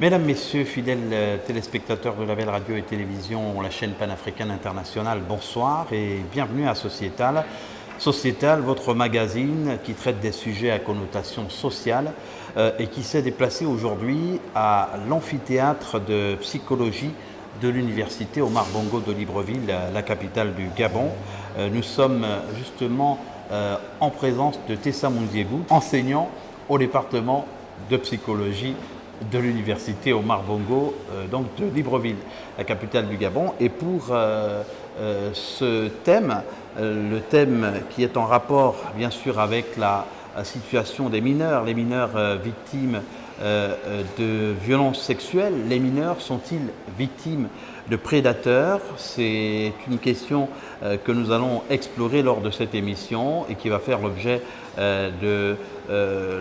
Mesdames, Messieurs, fidèles téléspectateurs de Label Radio et Télévision, la chaîne panafricaine internationale, bonsoir et bienvenue à Sociétal. Sociétal, votre magazine qui traite des sujets à connotation sociale et qui s'est déplacé aujourd'hui à l'amphithéâtre de psychologie de l'université Omar Bongo de Libreville, la capitale du Gabon. Nous sommes justement en présence de Tessa Moundiégou, enseignant au département de psychologie de l'université Omar Bongo, donc de Libreville, la capitale du Gabon. Et pour ce thème, le thème qui est en rapport bien sûr avec la situation des mineurs, les mineurs victimes de violences sexuelles, les mineurs sont-ils victimes de prédateurs? C'est une question que nous allons explorer lors de cette émission et qui va faire l'objet de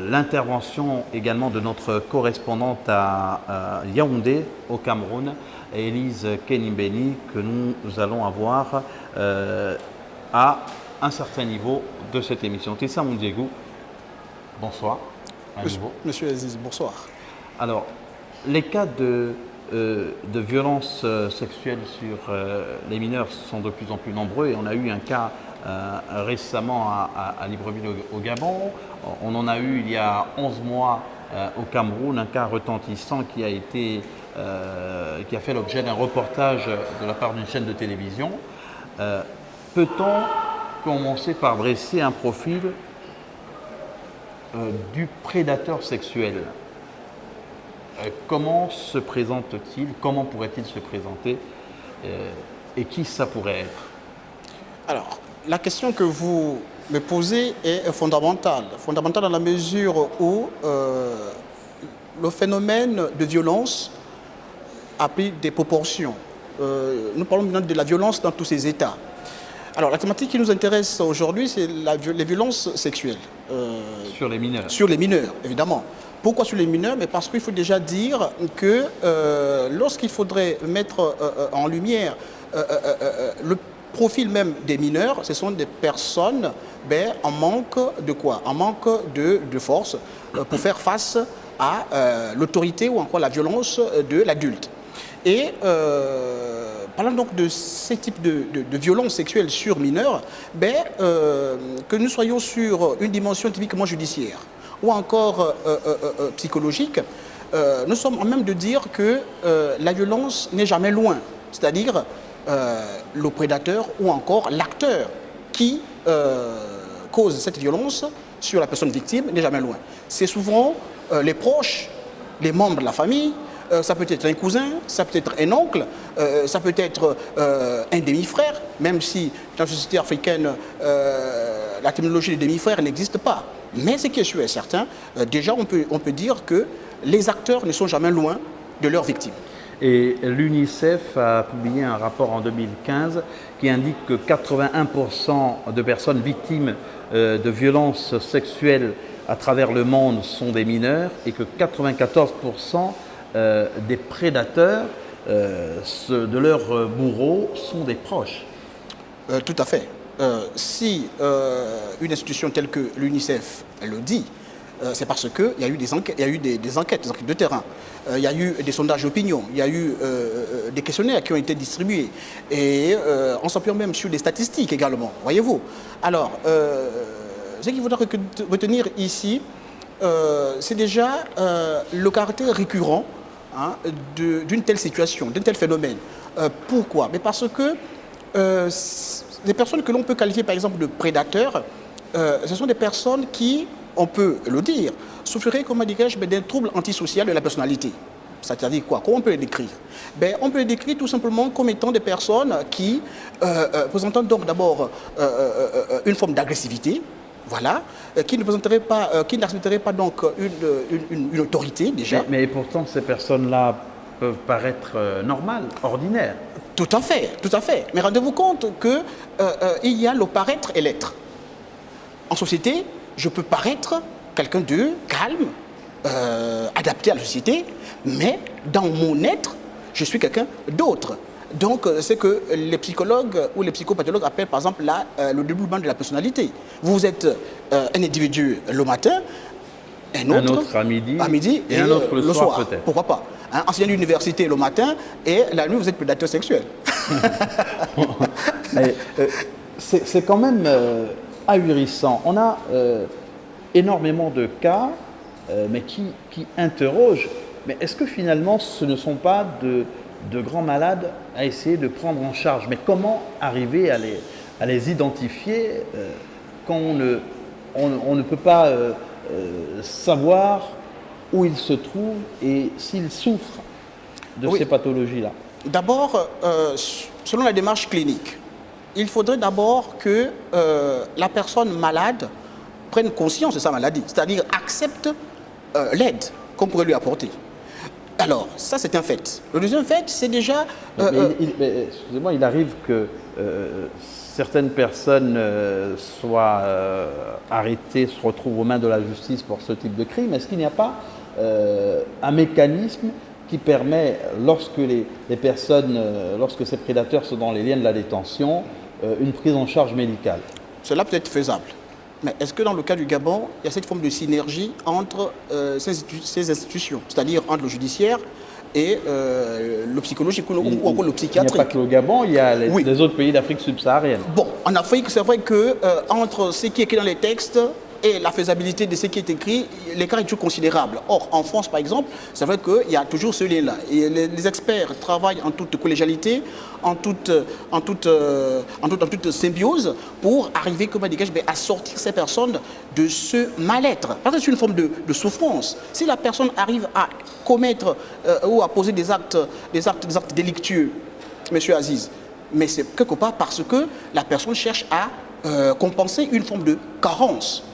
l'intervention également de notre correspondante à Yaoundé, au Cameroun, Élise Kenimbeni, que nous allons avoir à un certain niveau de cette émission. Tessa Moundiégou, bonsoir. Monsieur Aziz, bonsoir. Alors, les cas de violences sexuelles sur les mineurs sont de plus en plus nombreux et on a eu un cas récemment à Libreville au Gabon. On en a eu il y a 11 mois au Cameroun, un cas retentissant qui a fait l'objet d'un reportage de la part d'une chaîne de télévision. Peut-on commencer par dresser un profil du prédateur sexuel? Comment se présente-t-il? Comment pourrait-il se présenter? Et qui ça pourrait être? Alors, la question que vous me posez est fondamentale. Fondamentale dans la mesure où le phénomène de violence a pris des proportions. Nous parlons maintenant de la violence dans tous ses états. Alors, la thématique qui nous intéresse aujourd'hui, c'est les violences sexuelles. Sur les mineurs. Sur les mineurs, évidemment. Pourquoi sur les mineurs? Mais parce qu'il faut déjà dire que lorsqu'il faudrait mettre en lumière le profil même des mineurs, ce sont des personnes en manque de quoi? En manque de force pour faire face à l'autorité ou encore la violence de l'adulte. Et parlant donc de ces types de violences sexuelles sur mineurs, que nous soyons sur une dimension typiquement judiciaire ou encore psychologique, nous sommes en même de dire que la violence n'est jamais loin. C'est-à-dire le prédateur ou encore l'acteur qui cause cette violence sur la personne victime n'est jamais loin. C'est souvent les proches, les membres de la famille. Ça peut être un cousin, ça peut être un oncle, ça peut être un demi-frère, même si dans la société africaine, la terminologie de demi-frère n'existe pas. Mais ce qui est sûr et certain, déjà on peut dire que les acteurs ne sont jamais loin de leurs victimes. Et l'UNICEF a publié un rapport en 2015 qui indique que 81% de personnes victimes de violences sexuelles à travers le monde sont des mineurs et que 94% des prédateurs de leurs bourreaux sont des proches. Tout à fait. Si une institution telle que l'UNICEF le dit, c'est parce qu'il y a eu des enquêtes, des enquêtes de terrain, il y a eu des sondages d'opinion, il y a eu des questionnaires qui ont été distribués et on s'appuie même sur des statistiques également, voyez-vous. Alors, ce qu'il faudra retenir ici, c'est déjà le caractère récurrent d'une telle situation, d'un tel phénomène. Pourquoi? Mais parce que les personnes que l'on peut qualifier par exemple de prédateurs, ce sont des personnes qui, on peut le dire, souffriraient, comment dirais-je, d'un trouble antisocial de la personnalité. C'est-à-dire quoi? Comment on peut les décrire? On peut les décrire tout simplement comme étant des personnes qui présentent donc d'abord une forme d'agressivité, voilà, qui n'accepteraient pas donc une autorité déjà. Mais pourtant, ces personnes-là peuvent paraître normales, ordinaires. Tout à fait, tout à fait. Mais rendez-vous compte qu'il y a le paraître et l'être. En société, je peux paraître quelqu'un de calme, adapté à la société, mais dans mon être, je suis quelqu'un d'autre. Donc, c'est que les psychologues ou les psychopathologues appellent par exemple le dédoublement de la personnalité. Vous êtes un individu le matin, Un autre à midi et un autre le soir peut-être. Pourquoi pas, hein, enseignant à l'université le matin et la nuit vous êtes prédateur sexuel. C'est quand même ahurissant. On a énormément de cas, mais qui interrogent. Mais est-ce que finalement ce ne sont pas de grands malades à essayer de prendre en charge? Mais comment arriver à les identifier quand on ne peut pas savoir où ils se trouvent et s'ils souffrent de ces pathologies-là? D'abord, selon la démarche clinique, il faudrait d'abord que la personne malade prenne conscience de sa maladie, c'est-à-dire accepte l'aide qu'on pourrait lui apporter. Alors, ça c'est un fait. Le deuxième fait, c'est déjà... Excusez-moi, il arrive que certaines personnes soient arrêtées, se retrouvent aux mains de la justice pour ce type de crime. Est-ce qu'il n'y a pas un mécanisme qui permet, lorsque les personnes, lorsque ces prédateurs sont dans les liens de la détention, une prise en charge médicale? Cela peut être faisable. Mais est-ce que dans le cas du Gabon, il y a cette forme de synergie entre ces institutions, c'est-à-dire entre le judiciaire et le psychologique ou encore le psychiatrique? Il n'y a pas que le Gabon, il y a les autres pays d'Afrique subsaharienne. Bon, en Afrique, c'est vrai que entre ce qui est écrit dans les textes et la faisabilité de ce qui est écrit, l'écart est toujours considérable. Or, en France, par exemple, c'est vrai qu'il y a toujours ce lien-là. Et les experts travaillent en toute collégialité, en toute symbiose pour arriver, comment dirais-je, à sortir ces personnes de ce mal-être. Parce que c'est une forme de souffrance. Si la personne arrive à commettre ou à poser des actes délictueux, Monsieur Aziz, mais c'est quelque part parce que la personne cherche à compenser une forme de carence.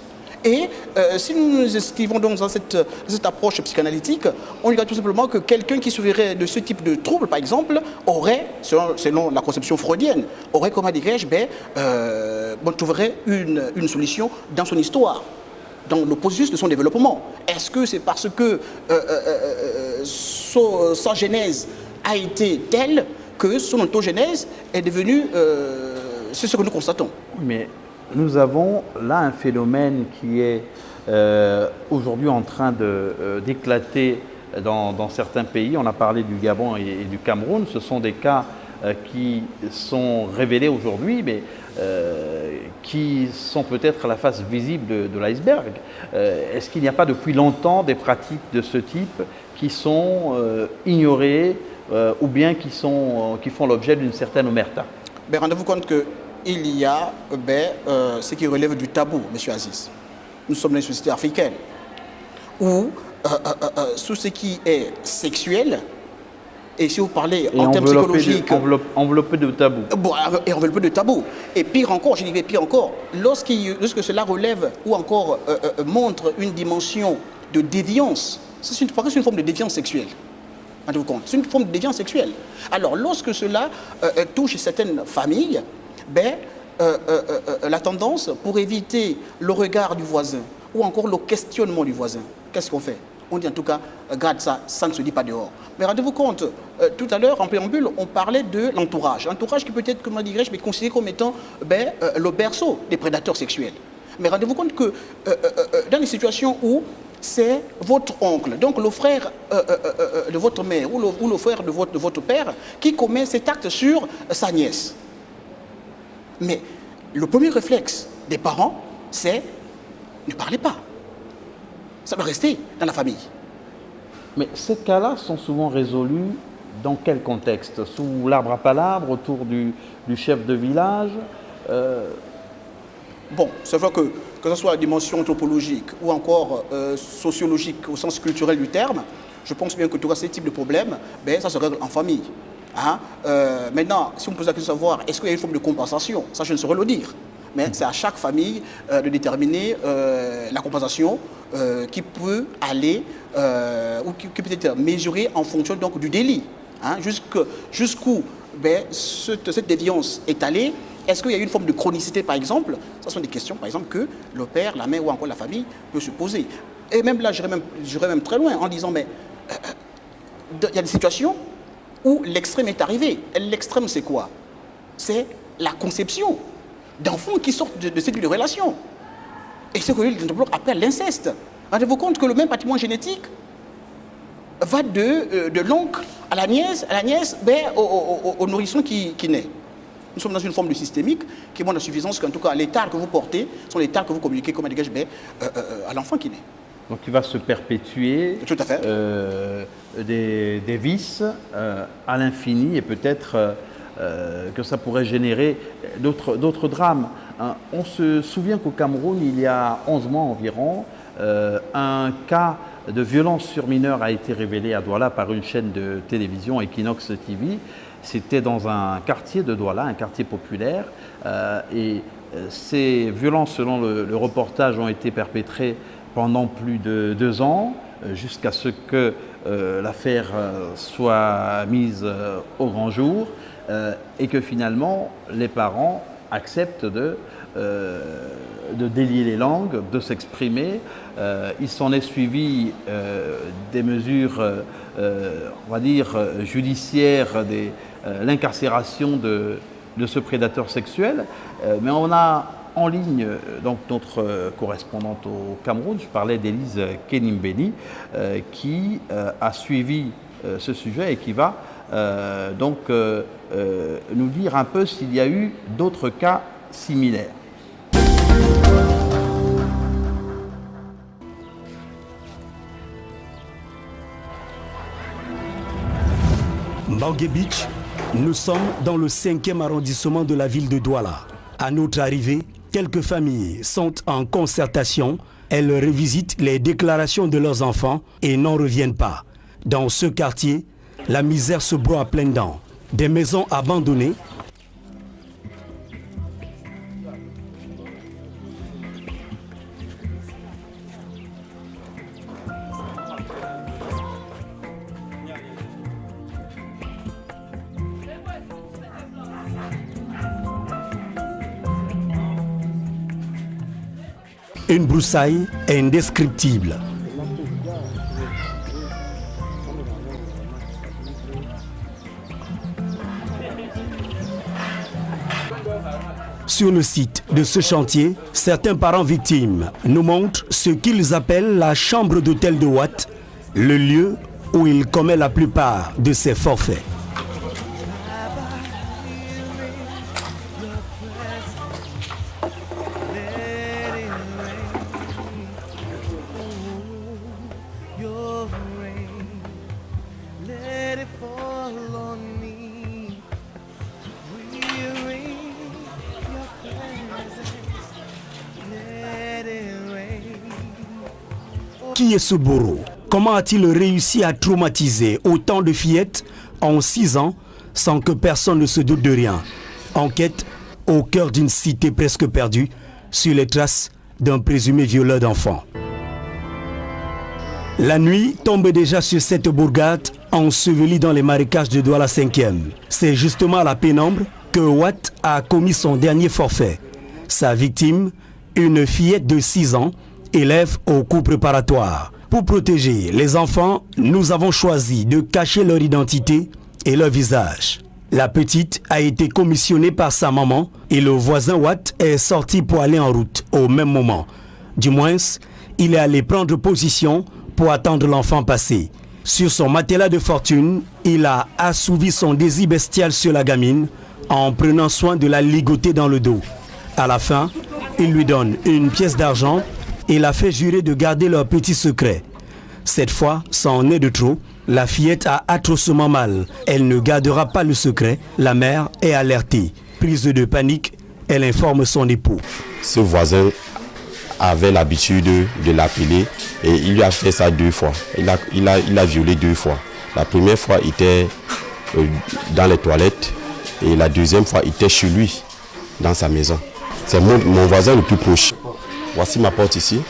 Et si nous nous inscrivons donc dans cette approche psychanalytique, on dirait tout simplement que quelqu'un qui souffrirait de ce type de trouble, par exemple, aurait, selon la conception freudienne, aurait, comment dirais-je, trouverait une solution dans son histoire, dans le processus de son développement. Est-ce que c'est parce que sa genèse a été telle que son ontogénèse est devenue c'est ce que nous constatons? Mais nous avons là un phénomène qui est aujourd'hui en train d'éclater dans certains pays. On a parlé du Gabon et du Cameroun. Ce sont des cas qui sont révélés aujourd'hui, mais qui sont peut-être la face visible de l'iceberg. Est-ce qu'il n'y a pas depuis longtemps des pratiques de ce type qui sont ignorées ou bien qui font l'objet d'une certaine omerta? Rendez-vous compte qu'il y a ce qui relève du tabou, M. Aziz. Nous sommes dans une société africaine où tout ce qui est sexuel, et si vous parlez en termes psychologiques... Enveloppé de tabou. Bon, et enveloppé de tabou. Et pire encore, je dirais pire encore, lorsque cela relève ou encore montre une dimension de déviance, c'est une forme de déviance sexuelle. Rendez-vous compte, c'est une forme de déviance sexuelle. Alors, lorsque cela touche certaines familles, la tendance, pour éviter le regard du voisin ou encore le questionnement du voisin, qu'est-ce qu'on fait? On dit en tout cas, garde ça, ça ne se dit pas dehors. Mais rendez-vous compte, tout à l'heure, en préambule, on parlait de l'entourage. L'entourage qui peut être, comment dirais-je, considéré comme étant le berceau des prédateurs sexuels. Mais rendez-vous compte que dans les situations où c'est votre oncle, donc le frère de votre mère ou le frère de votre père qui commet cet acte sur sa nièce. Mais le premier réflexe des parents, c'est ne parlez pas. Ça doit rester dans la famille. Mais ces cas-là sont souvent résolus dans quel contexte? Sous l'arbre à palabres, autour du chef de village Bon, c'est vrai que ce soit la dimension anthropologique ou encore sociologique au sens culturel du terme, je pense bien que tout ce type de problème, ça se règle en famille. Hein? Maintenant, si on me pose la question de savoir est-ce qu'il y a une forme de compensation, ça je ne saurais le dire. Mais c'est à chaque famille de déterminer la compensation qui peut aller ou qui peut être mesurée en fonction donc, du délit. Hein? Jusqu'où cette déviance est allée. Est-ce qu'il y a une forme de chronicité, par exemple? Ce sont des questions, par exemple, que le père, la mère ou encore la famille peut se poser. Et même là, j'irais même très loin en disant, mais il y a des situations où l'extrême est arrivé. L'extrême, c'est quoi? C'est la conception d'enfants qui sortent de cette relation. Et ce que les anthropologues appellent l'inceste. Rendez-vous compte que le même patrimoine génétique va de l'oncle à la nièce, au nourrisson qui naît. Nous sommes dans une forme de systémique qui montre la suffisance qu'en tout cas les tares que vous portez sont les tares que vous communiquez comme à l'enfant qui naît. Donc il va se perpétuer. Tout à fait. Des vices à l'infini et peut-être que ça pourrait générer d'autres drames. Hein. On se souvient qu'au Cameroun, il y a 11 mois environ, un cas de violence sur mineurs a été révélé à Douala par une chaîne de télévision, Equinox TV. C'était dans un quartier de Douala, un quartier populaire. Et ces violences, selon le reportage, ont été perpétrées pendant plus de 2 ans, jusqu'à ce que l'affaire soit mise au grand jour et que finalement les parents acceptent de délier les langues, de s'exprimer. Il s'en est suivi des mesures, on va dire, judiciaires, l'incarcération de ce prédateur sexuel. Mais on a en ligne donc notre correspondante au Cameroun, je parlais d'Élise Kenimbeni, qui a suivi ce sujet et qui va nous dire un peu s'il y a eu d'autres cas similaires. Mbangé Beach, nous sommes dans le 5e arrondissement de la ville de Douala. À notre arrivée, quelques familles sont en concertation. Elles revisitent les déclarations de leurs enfants et n'en reviennent pas. Dans ce quartier, la misère se broie à pleines dents. Des maisons abandonnées, une broussaille indescriptible. Sur le site de ce chantier, certains parents victimes nous montrent ce qu'ils appellent la chambre d'hôtel de Watt, le lieu où il commet la plupart de ses forfaits. Qui est ce bourreau? Comment a-t-il réussi à traumatiser autant de fillettes en 6 ans sans que personne ne se doute de rien? Enquête au cœur d'une cité presque perdue sur les traces d'un présumé violeur d'enfants. La nuit tombe déjà sur cette bourgade ensevelie dans les marécages de Douala 5e. C'est justement à la pénombre que Watt a commis son dernier forfait. Sa victime, une fillette de 6 ans, élève au cours préparatoire. Pour protéger les enfants, nous avons choisi de cacher leur identité et leur visage. La petite a été commissionnée par sa maman et le voisin Watt est sorti pour aller en route au même moment. Du moins, il est allé prendre position pour attendre l'enfant passer. Sur son matelas de fortune, il a assouvi son désir bestial sur la gamine en prenant soin de la ligoter dans le dos. À la fin, il lui donne une pièce d'argent et la fait jurer de garder leur petit secret. Cette fois, c'en est de trop. La fillette a atrocement mal. Elle ne gardera pas le secret. La mère est alertée. Prise de panique, elle informe son époux. Ce voisin avait l'habitude de l'appeler et il lui a fait ça 2 fois. Il a violé 2 fois. La première fois, il était dans les toilettes et la deuxième fois, il était chez lui, dans sa maison. C'est mon voisin le plus proche. Voici ma porte ici,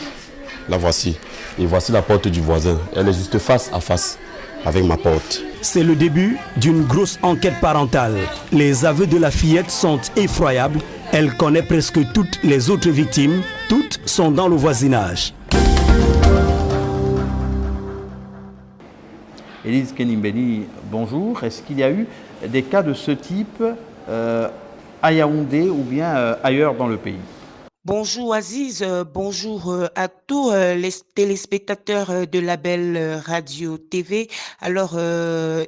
la voici. Et voici la porte du voisin. Elle est juste face à face avec ma porte. C'est le début d'une grosse enquête parentale. Les aveux de la fillette sont effroyables. Elle connaît presque toutes les autres victimes. Toutes sont dans le voisinage. Élise Kenimbeni, bonjour. Est-ce qu'il y a eu des cas de ce type à Yaoundé ou bien ailleurs dans le pays? Bonjour Aziz, bonjour à tous les téléspectateurs de la belle radio TV. Alors,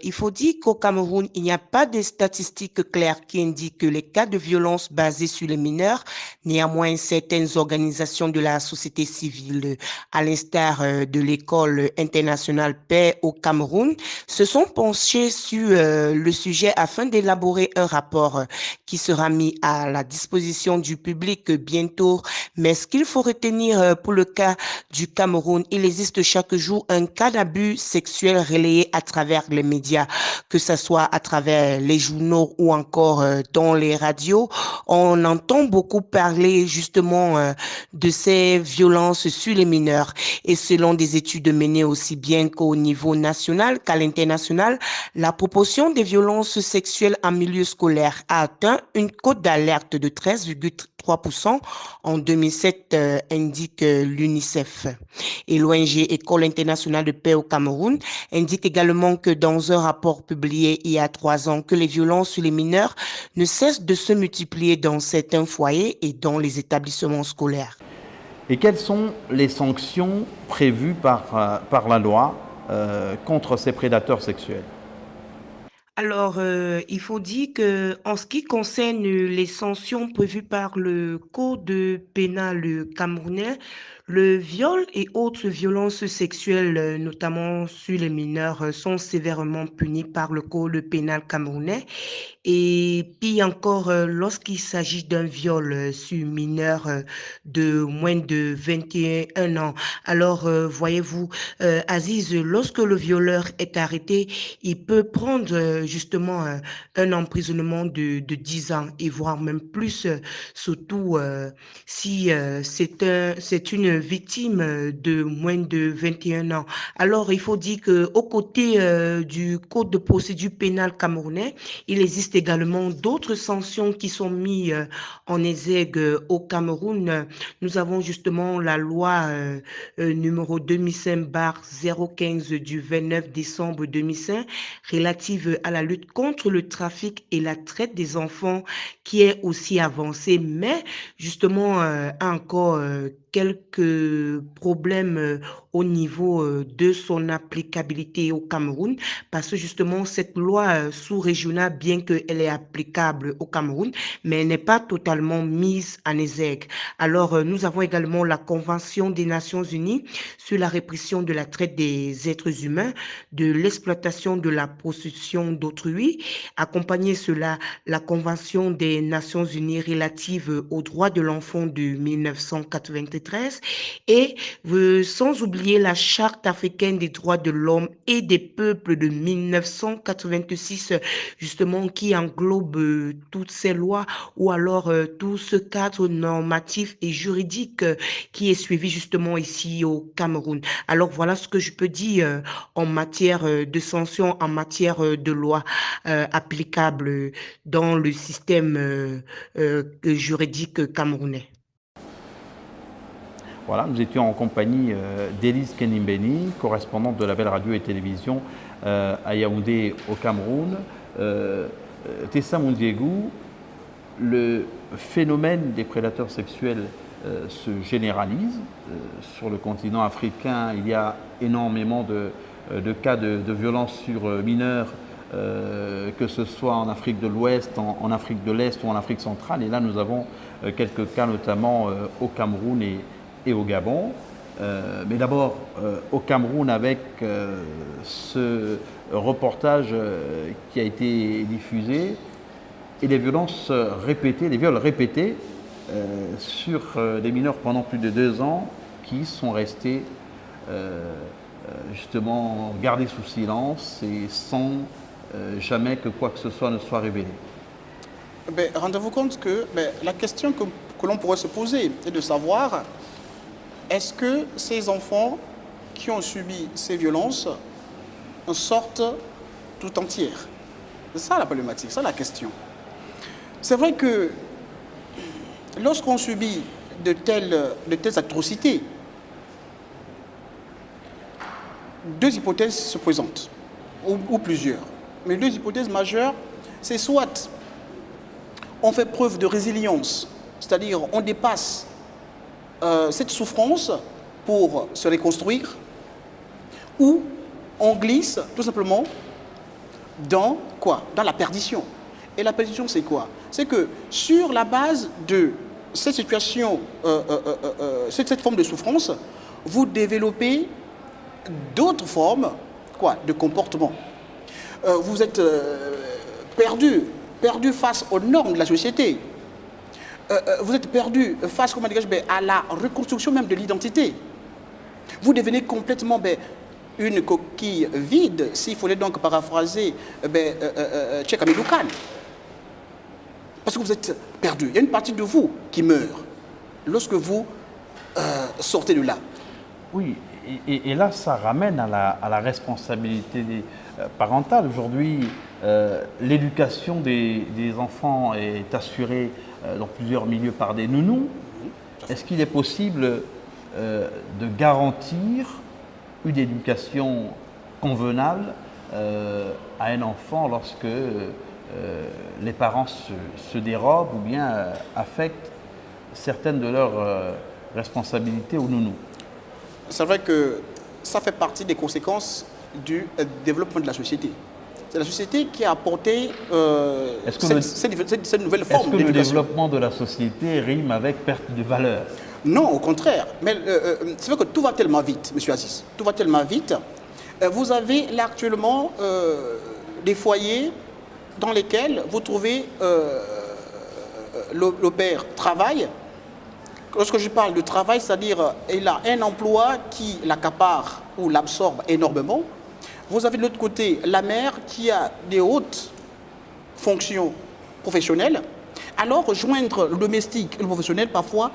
il faut dire qu'au Cameroun, il n'y a pas de statistiques claires qui indiquent que les cas de violence basés sur les mineurs. Néanmoins, certaines organisations de la société civile, à l'instar de l'école internationale Paix au Cameroun, se sont penchées sur le sujet afin d'élaborer un rapport qui sera mis à la disposition du public bientôt. Mais ce qu'il faut retenir pour le cas du Cameroun, il existe chaque jour un cas d'abus sexuel relayé à travers les médias, que ce soit à travers les journaux ou encore dans les radios. On entend beaucoup parler justement de ces violences sur les mineurs. Et selon des études menées aussi bien qu'au niveau national qu'à l'international, la proportion des violences sexuelles en milieu scolaire a atteint une cote d'alerte de 13,3% en 2007, indique l'UNICEF. Et l'ONG École internationale de paix au Cameroun indique également que dans un rapport publié il y a 3 ans, que les violences sur les mineurs ne cessent de se multiplier dans certains foyers et dans les établissements scolaires. Et quelles sont les sanctions prévues par la loi contre ces prédateurs sexuels? Alors, il faut dire que en ce qui concerne les sanctions prévues par le Code pénal camerounais, le viol et autres violences sexuelles, notamment sur les mineurs, sont sévèrement punis par le Code pénal camerounais. Et puis encore, lorsqu'il s'agit d'un viol sur mineur de moins de 21 ans, alors voyez-vous, Aziz, lorsque le violeur est arrêté, il peut prendre justement un emprisonnement de 10 ans et voire même plus, surtout si c'est une victime de moins de 21 ans. Alors, il faut dire qu'aux côtés du Code de procédure pénale camerounais, il existe également d'autres sanctions qui sont mises en exergue au Cameroun. Nous avons justement la loi numéro 2005/015 du 29 décembre 2005 relative à la lutte contre le trafic et la traite des enfants qui est aussi avancée, mais justement a encore quelques problèmes au niveau de son applicabilité au Cameroun, parce que justement cette loi sous-régionale, bien qu'elle est applicable au Cameroun, mais elle n'est pas totalement mise en exergue. Alors nous avons également la Convention des Nations Unies sur la répression de la traite des êtres humains, de l'exploitation de la prostitution d'autrui, accompagner cela la Convention des Nations Unies relative aux droits de l'enfant de 1993 et sans oublier la Charte africaine des droits de l'homme et des peuples de 1986, justement qui englobe toutes ces lois ou alors tout ce cadre normatif et juridique qui est suivi justement ici au Cameroun. Alors voilà ce que je peux dire en matière de sanctions, en matière de loi applicable dans le système juridique camerounais. Voilà, nous étions en compagnie d'Élise Kenimbeni, correspondante de la Belle Radio et Télévision à Yaoundé au Cameroun. Tessa Mundiegou, le phénomène des prédateurs sexuels se généralise. Sur le continent africain, il y a énormément de cas de violence sur mineurs, que ce soit en Afrique de l'Ouest, en Afrique de l'Est ou en Afrique centrale. Et là, nous avons quelques cas notamment au Cameroun et au Gabon. Mais d'abord au Cameroun avec ce reportage qui a été diffusé et les violences répétées, les viols répétés sur des mineurs pendant plus de 2 ans qui sont restés justement gardés sous silence et sans jamais que quoi que ce soit ne soit révélé. Rendez-vous compte que la question que l'on pourrait se poser est de savoir est-ce que ces enfants qui ont subi ces violences en sortent tout entières? C'est ça la problématique, c'est ça la question. C'est vrai que lorsqu'on subit de telles atrocités, 2 hypothèses se présentent, ou plusieurs. Mais 2 hypothèses majeures, c'est soit on fait preuve de résilience, c'est-à-dire on dépasse cette souffrance pour se reconstruire, ou on glisse tout simplement dans quoi? Dans la perdition. Et la perdition, c'est quoi? C'est que sur la base de cette situation, cette forme de souffrance, vous développez d'autres formes quoi, de comportement. Vous êtes perdu face aux normes de la société. Vous êtes perdu face comment à la reconstruction même de l'identité. Vous devenez complètement une coquille vide, s'il fallait donc paraphraser Cheikh Hamidou Kane. Parce que vous êtes perdu. Il y a une partie de vous qui meurt lorsque vous sortez de là. Oui, et là, ça ramène à la responsabilité parentale. Aujourd'hui, l'éducation des enfants est assurée dans plusieurs milieux par des nounous. Est-ce qu'il est possible de garantir une éducation convenable à un enfant lorsque les parents se dérobent ou bien affectent certaines de leurs responsabilités aux nounous? C'est vrai que ça fait partie des conséquences du développement de la société. C'est la société qui a apporté cette nouvelle forme d'éducation. Est-ce que le développement de la société rime avec perte de valeur? Non, au contraire. Mais c'est vrai que tout va tellement vite, M. Aziz. Tout va tellement vite. Vous avez là actuellement des foyers dans lesquels vous trouvez le père travaille. Lorsque je parle de travail, c'est-à-dire il a un emploi qui l'accapare ou l'absorbe énormément. Vous avez de l'autre côté la mère qui a des hautes fonctions professionnelles. Alors, joindre le domestique et le professionnel, parfois,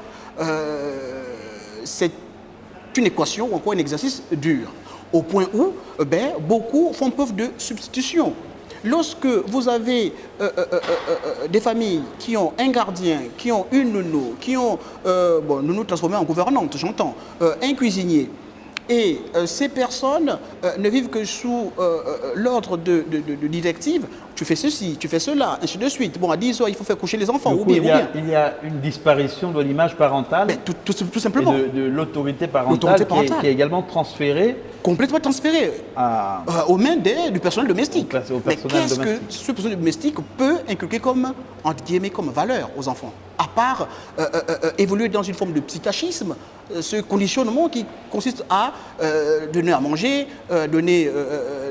c'est une équation ou encore un exercice dur. Au point où beaucoup font preuve de substitution. Lorsque vous avez des familles qui ont un gardien, qui ont une nounou, qui ont, nounou transformée en gouvernante, j'entends, un cuisinier, et ces personnes ne vivent que sous l'ordre de directives, tu fais ceci, tu fais cela, ainsi de suite. Bon, à 10 heures, il faut faire coucher les enfants. Il y a une disparition de l'image parentale, mais tout simplement. Et de l'autorité parentale, qui est également transférée. Complètement transférée aux mains du personnel domestique. Mais qu'est-ce que ce personnel domestique peut inculquer comme, entre guillemets, comme valeur aux enfants? À part évoluer dans une forme de psychisme, ce conditionnement qui consiste à donner à manger, donner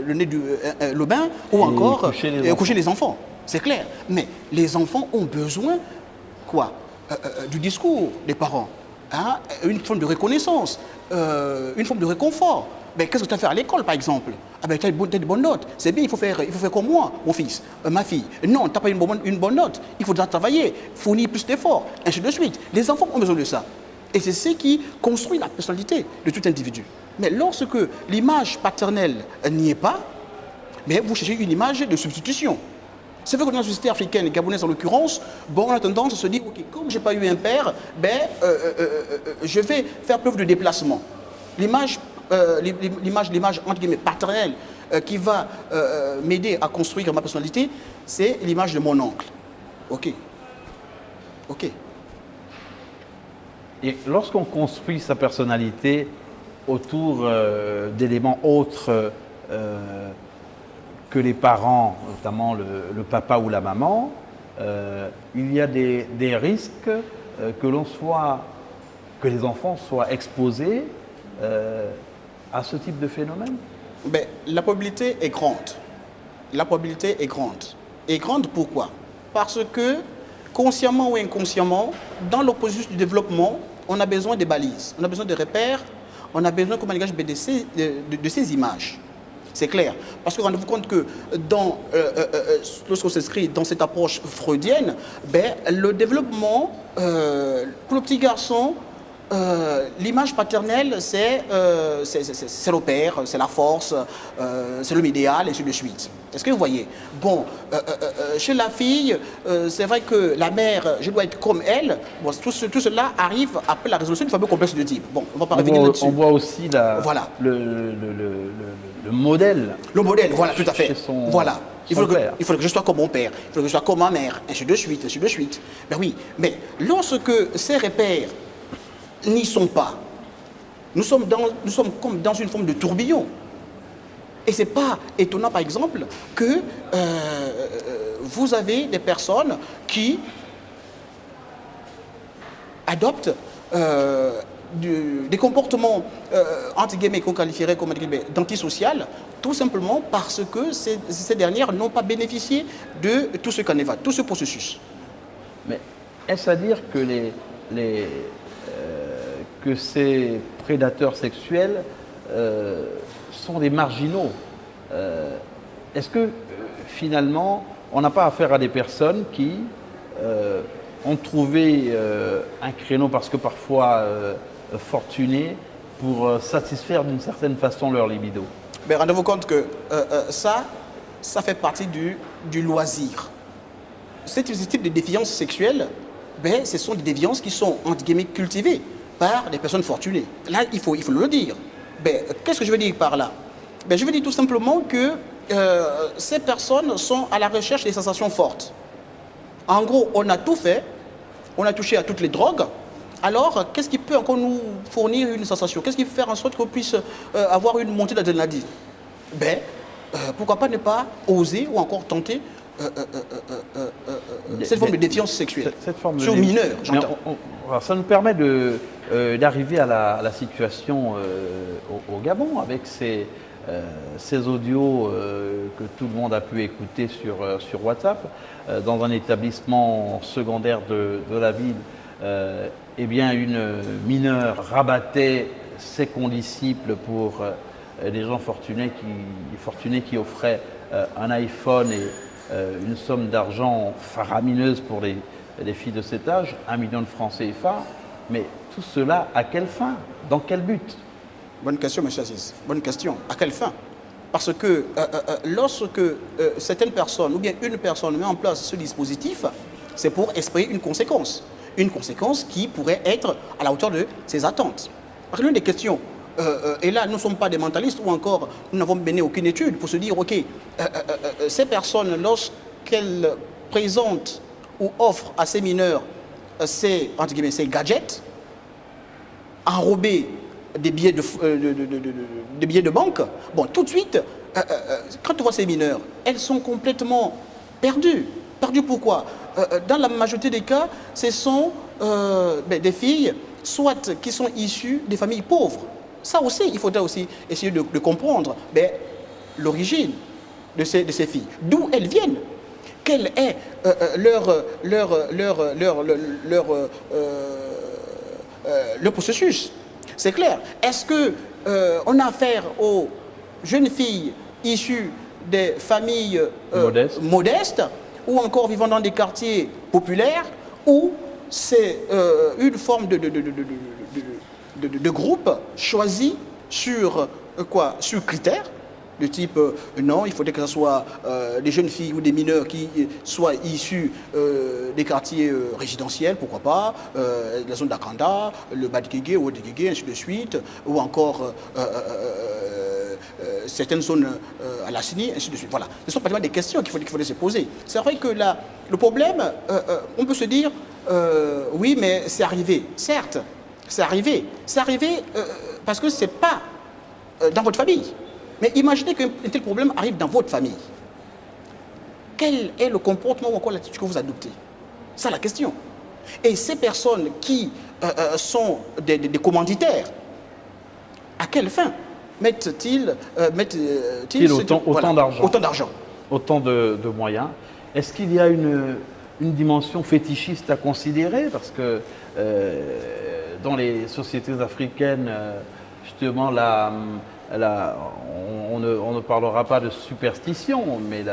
le bain ou encore coucher les enfants. C'est clair. Mais les enfants ont besoin quoi? Du discours des parents, hein? Une forme de reconnaissance, une forme de réconfort. Ben, qu'est-ce que tu as fait à l'école, par exemple? Ah ben, tu as de bonnes notes. C'est bien, il faut faire comme moi, mon fils, ma fille. Non, tu n'as pas une bonne note. Il faudra travailler, fournir plus d'efforts, ainsi de suite. Les enfants ont besoin de ça. Et c'est ce qui construit la personnalité de tout individu. Mais lorsque l'image paternelle n'y est pas, mais vous cherchez une image de substitution. C'est vrai que dans la société africaine, gabonaise en l'occurrence, on a tendance à se dire, ok, comme je n'ai pas eu un père, je vais faire preuve de déplacement. L'image entre guillemets paternelle qui va m'aider à construire ma personnalité, c'est l'image de mon oncle. Ok. Et lorsqu'on construit sa personnalité autour d'éléments autres que les parents, notamment le papa ou la maman, il y a des risques que les enfants soient exposés à ce type de phénomène? La probabilité est grande. La probabilité est grande. Et grande pourquoi? Parce que, consciemment ou inconsciemment, dans le processus du développement, on a besoin de balises, on a besoin de repères, on a besoin de ces images. C'est clair. Parce que rendez-vous compte que lorsqu'on s'inscrit dans cette approche freudienne, le développement, pour le petit garçon, l'image paternelle, c'est le père, c'est la force, c'est l'homme idéal, et ainsi de suite. Est-ce que vous voyez? Bon, chez la fille, c'est vrai que la mère, je dois être comme elle. Bon, tout cela arrive après la résolution du fameux complexe de type. Bon, on va pas revenir là-dessus. On voit aussi le modèle. Le modèle, voilà, tout à fait. Voilà. Il faut que je sois comme mon père, il faut que je sois comme ma mère, ainsi de suite, ainsi de suite. Ben oui, mais lorsque ces repères n'y sont pas. Nous sommes comme dans une forme de tourbillon. Et ce n'est pas étonnant, par exemple, que vous avez des personnes qui adoptent des comportements, entre guillemets, qu'on qualifierait comme d'antisocial, tout simplement parce que ces dernières n'ont pas bénéficié de tout ce qu'on évoque, tout ce processus. Mais est-ce à dire que, que ces prédateurs sexuels sont des marginaux? Est-ce que finalement, on n'a pas affaire à des personnes qui ont trouvé un créneau, parce que parfois fortunés, pour satisfaire d'une certaine façon leur libido? Mais rendez-vous compte que ça fait partie du loisir. Ce type de déviance sexuelle, ben, ce sont des déviances qui sont, entre guillemets, cultivées par des personnes fortunées. Là, il faut le dire. Ben, qu'est-ce que je veux dire par là? Ben, je veux dire tout simplement que ces personnes sont à la recherche des sensations fortes. En gros, on a tout fait, on a touché à toutes les drogues. Alors, qu'est-ce qui peut encore nous fournir une sensation? Qu'est-ce qui peut faire en sorte qu'on puisse avoir une montée d'adrénaline? Ben, pourquoi pas ne pas oser ou encore tenter cette forme de défiance sexuelle sur mineurs, j'entends. Ça nous permet d'arriver à la situation au Gabon, avec ces audios que tout le monde a pu écouter sur WhatsApp. Dans un établissement secondaire de la ville, eh bien, une mineure rabattait ses condisciples pour des gens fortunés qui offraient un iPhone et une somme d'argent faramineuse pour les filles de cet âge, 1 million de francs CFA. Mais tout cela, à quelle fin? Dans quel but? Bonne question, M. Aziz. Bonne question. À quelle fin? Parce que lorsque certaines personnes, ou bien une personne met en place ce dispositif, c'est pour espérer une conséquence. Une conséquence qui pourrait être à la hauteur de ses attentes. Parce que l'une des questions, et là, nous ne sommes pas des mentalistes, ou encore, nous n'avons mené aucune étude pour se dire, OK, ces personnes, lorsqu'elles présentent ou offrent à ces mineurs ces gadgets, enrobés des billets de banque, bon, tout de suite, quand on voit ces mineurs, elles sont complètement perdues. Perdues pourquoi? Dans la majorité des cas, ce sont des filles, soit qui sont issues des familles pauvres. Ça aussi, il faudrait aussi essayer de comprendre l'origine de ces filles, d'où elles viennent, quel est leur processus. C'est clair. Est-ce qu'on a affaire aux jeunes filles issues des familles modestes, ou encore vivant dans des quartiers populaires, ou c'est une forme de groupe choisi sur critères de type non, il faudrait que ce soit des jeunes filles ou des mineurs qui soient issus des quartiers résidentiels, pourquoi pas, la zone d'Akanda, le Badikege ou Odegege, ainsi de suite, ou encore certaines zones à la CINI, ainsi de suite. Voilà. Ce sont pratiquement des questions qu'il faudrait se poser. C'est vrai que là, le problème, on peut se dire, oui, mais c'est arrivé. Certes, c'est arrivé. C'est arrivé parce que ce n'est pas dans votre famille. Mais imaginez qu'un tel problème arrive dans votre famille. Quel est le comportement ou encore l'attitude que vous adoptez? C'est la question. Et ces personnes qui sont des commanditaires, à quelle fin mettent-ils autant d'argent? Autant de moyens. Est-ce qu'il y a une dimension fétichiste à considérer? Parce que dans les sociétés africaines, justement, on ne parlera pas de superstition, mais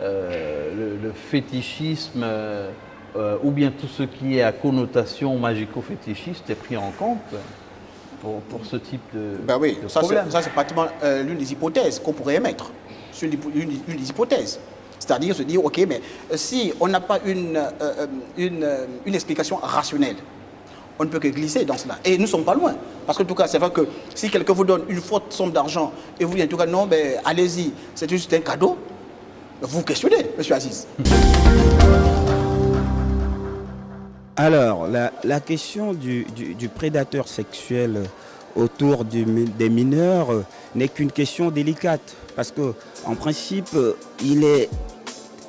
le fétichisme ou bien tout ce qui est à connotation magico-fétichiste est pris en compte pour ce type de problème. Ça c'est pratiquement l'une des hypothèses qu'on pourrait émettre. C'est une des hypothèses. C'est-à-dire se dire, ok, mais si on n'a pas une explication rationnelle, on ne peut que glisser dans cela. Et nous ne sommes pas loin. Parce que, en tout cas, c'est vrai que si quelqu'un vous donne une forte somme d'argent et vous dites, en tout cas, non, ben, allez-y, c'est juste un cadeau, vous questionnez, M. Aziz. Alors, la question du prédateur sexuel autour des mineurs n'est qu'une question délicate. Parce qu'en principe, il est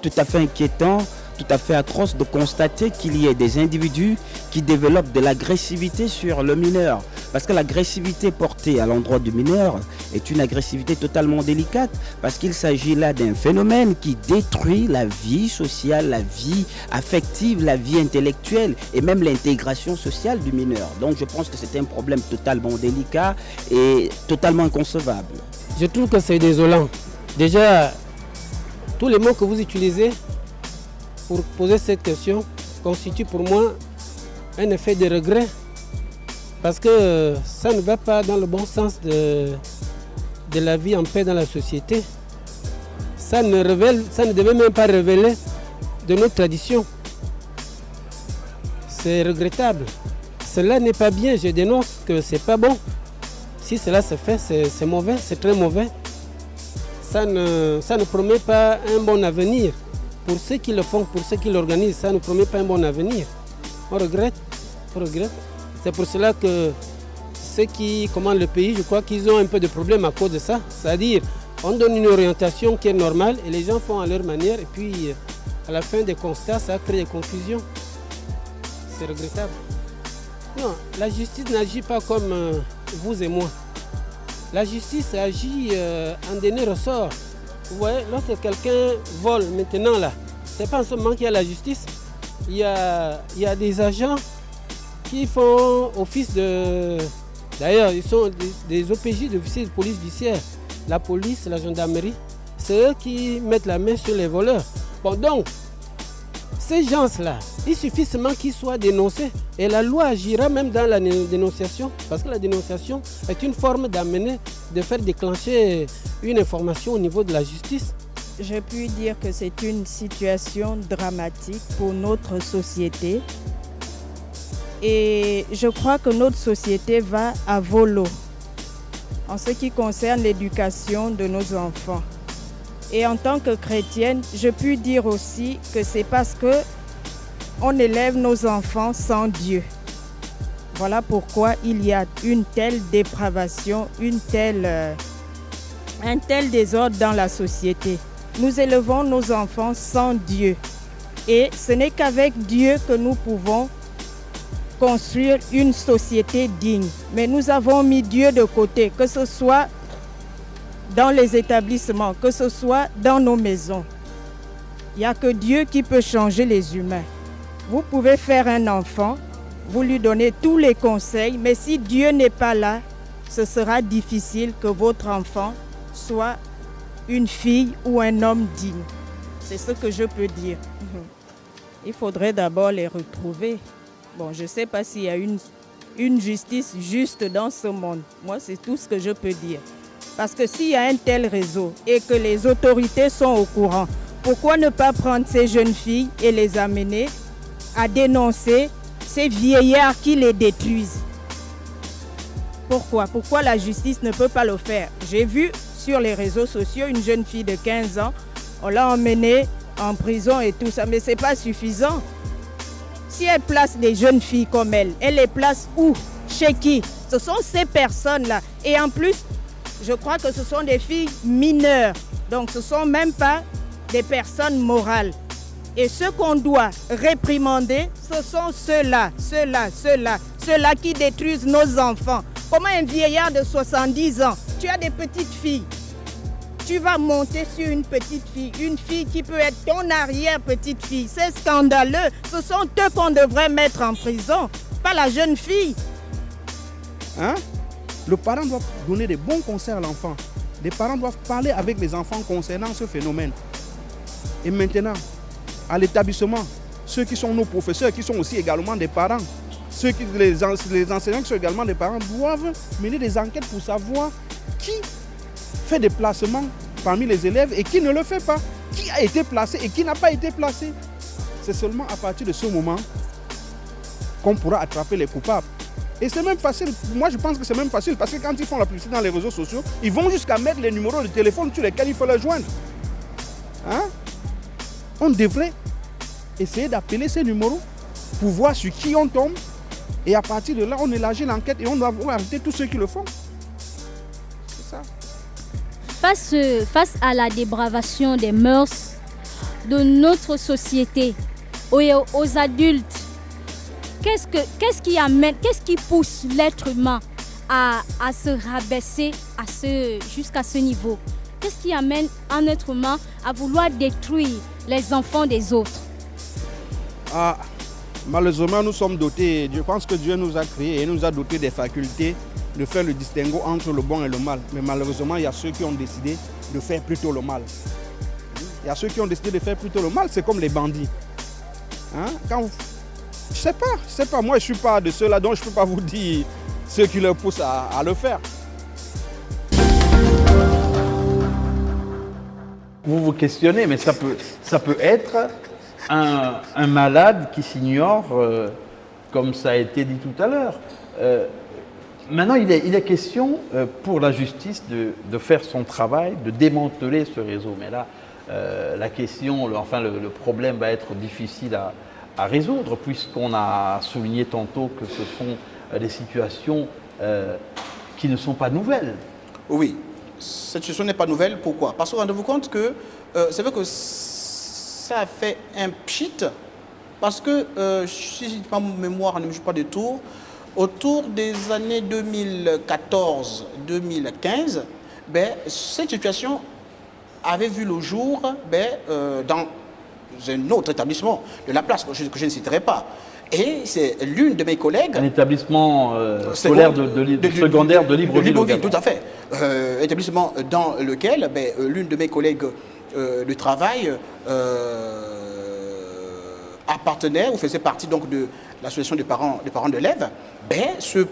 tout à fait inquiétant, tout à fait atroce de constater qu'il y ait des individus qui développent de l'agressivité sur le mineur. Parce que l'agressivité portée à l'endroit du mineur est une agressivité totalement délicate, parce qu'il s'agit là d'un phénomène qui détruit la vie sociale, la vie affective, la vie intellectuelle et même l'intégration sociale du mineur. Donc je pense que c'est un problème totalement délicat et totalement inconcevable. Je trouve que c'est désolant. Déjà, tous les mots que vous utilisez pour poser cette question constituent pour moi un effet de regret. Parce que ça ne va pas dans le bon sens de la vie en paix dans la société. Ça ne devait même pas révéler de notre tradition. C'est regrettable. Cela n'est pas bien, je dénonce que c'est pas bon. Si cela se fait, c'est mauvais, c'est très mauvais. Ça ne promet pas un bon avenir. Pour ceux qui le font, pour ceux qui l'organisent, ça ne promet pas un bon avenir. On regrette, on regrette. C'est pour cela que ceux qui commandent le pays, je crois qu'ils ont un peu de problème à cause de ça. C'est-à-dire, on donne une orientation qui est normale et les gens font à leur manière. Et puis, à la fin des constats, ça crée des confusions. C'est regrettable. Non, la justice n'agit pas comme vous et moi. La justice agit en dernier ressort. Vous voyez, lorsque quelqu'un vole maintenant là, c'est pas en ce moment qu'il y a la justice. Il y a des agents qui font office de... D'ailleurs, ils sont des OPJ, d'officiers de police judiciaire. La police, la gendarmerie, c'est eux qui mettent la main sur les voleurs. Bon, donc, ces gens-là, il suffit seulement qu'ils soient dénoncés. Et la loi agira même dans la dénonciation. Parce que la dénonciation est une forme d'amener, de faire déclencher une information au niveau de la justice. Je puis dire que c'est une situation dramatique pour notre société. Et je crois que notre société va à volo en ce qui concerne l'éducation de nos enfants. Et en tant que chrétienne, je puis dire aussi que c'est parce qu'on élève nos enfants sans Dieu. Voilà pourquoi il y a une telle dépravation, un tel désordre dans la société. Nous élevons nos enfants sans Dieu. Et ce n'est qu'avec Dieu que nous pouvons construire une société digne. Mais nous avons mis Dieu de côté, que ce soit dans les établissements, que ce soit dans nos maisons. Il n'y a que Dieu qui peut changer les humains. Vous pouvez faire un enfant, vous lui donnez tous les conseils, mais si Dieu n'est pas là, ce sera difficile que votre enfant soit une fille ou un homme digne. C'est ce que je peux dire. Il faudrait d'abord les retrouver. Bon, je ne sais pas s'il y a une justice juste dans ce monde. Moi, c'est tout ce que je peux dire. Parce que s'il y a un tel réseau et que les autorités sont au courant, pourquoi ne pas prendre ces jeunes filles et les amener à dénoncer ces vieillards qui les détruisent? Pourquoi? Pourquoi la justice ne peut pas le faire? J'ai vu sur les réseaux sociaux une jeune fille de 15 ans, on l'a emmenée en prison et tout ça, mais ce n'est pas suffisant. Si elle place des jeunes filles comme elle les place où? Chez qui? Ce sont ces personnes-là. Et en plus, je crois que ce sont des filles mineures. Donc ce ne sont même pas des personnes morales. Et ceux qu'on doit réprimander, ce sont ceux-là qui détruisent nos enfants. Comment un vieillard de 70 ans, tu as des petites filles, tu vas monter sur une petite fille, une fille qui peut être ton arrière-petite-fille. C'est scandaleux. Ce sont eux qu'on devrait mettre en prison, pas la jeune fille. Hein? Le parent doit donner des bons conseils à l'enfant. Les parents doivent parler avec les enfants concernant ce phénomène. Et maintenant, à l'établissement, ceux qui sont nos professeurs, qui sont aussi également des parents, les enseignants qui sont également des parents, doivent mener des enquêtes pour savoir qui fait des placements parmi les élèves et qui ne le fait pas, qui a été placé et qui n'a pas été placé. C'est seulement à partir de ce moment qu'on pourra attraper les coupables. Et c'est même facile, moi je pense que c'est même facile parce que quand ils font la publicité dans les réseaux sociaux, ils vont jusqu'à mettre les numéros de téléphone sur lesquels il faut les joindre. Hein? On devrait essayer d'appeler ces numéros pour voir sur qui on tombe. Et à partir de là, on élargit l'enquête et on doit arrêter tous ceux qui le font. C'est ça. Face à la dépravation des mœurs de notre société, aux adultes, qu'est-ce qui pousse l'être humain à se rabaisser jusqu'à ce niveau? Qu'est-ce qui amène un être humain à vouloir détruire les enfants des autres? Malheureusement, nous sommes dotés, je pense que Dieu nous a créés et nous a dotés des facultés de faire le distinguo entre le bon et le mal. Mais malheureusement, il y a ceux qui ont décidé de faire plutôt le mal. Il y a ceux qui ont décidé de faire plutôt le mal, c'est comme les bandits. Je ne sais pas, moi je ne suis pas de ceux-là, donc je ne peux pas vous dire ce qui leur pousse à le faire. Vous vous questionnez, mais ça peut être un malade qui s'ignore, comme ça a été dit tout à l'heure. Maintenant, il est question pour la justice de faire son travail, de démanteler ce réseau. Mais là, la question, le problème va être difficile à résoudre, puisqu'on a souligné tantôt que ce sont des situations qui ne sont pas nouvelles. Oui, cette situation n'est pas nouvelle. Pourquoi? Parce que rendez-vous compte que c'est vrai que ça a fait un pchit, parce que si je dis pas mon mémoire, ne me joue pas de tour, autour des années 2014-2015, cette situation avait vu le jour dans un autre établissement de la place, que je ne citerai pas. Et c'est l'une de mes collègues... Un établissement scolaire secondaire de Libreville. Tout à fait. Établissement dans lequel l'une de mes collègues de travail appartenait ou faisait partie donc de l'association des parents d'élèves. Cette